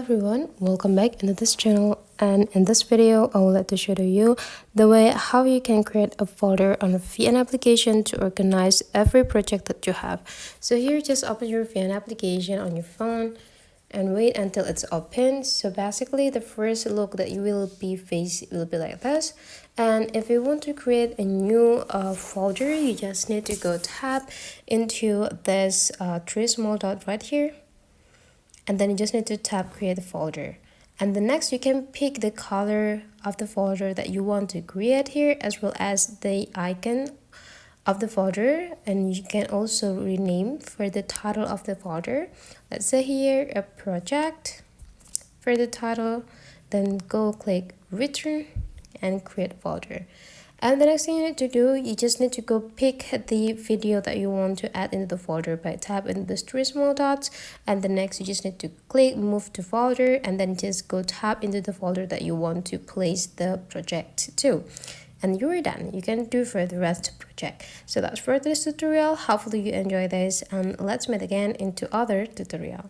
everyone, welcome back into this channel, and in this video I would like to show you the way how you can create a folder on a VN application to organize every project that you have. So here, just open your VN application on your phone and wait until it's open. So basically the first look that you will be faced will be like this, and if you want to create a new folder, you just need to go tap into this three small dot right here, and then you just need to tap create a folder. And the next, you can pick the color of the folder that you want to create here, as well as the icon of the folder, and you can also rename for the title of the folder. Let's say here a project for the title, then go click return and create folder. And the next thing you need to do, you just need to go pick the video that you want to add into the folder by tap into the three small dots, and the next you just need to click move to folder, and then just go tap into the folder that you want to place the project to, and you're done. You can do for the rest of the project. So that's for this tutorial. Hopefully you enjoy this, and let's meet again into other tutorial.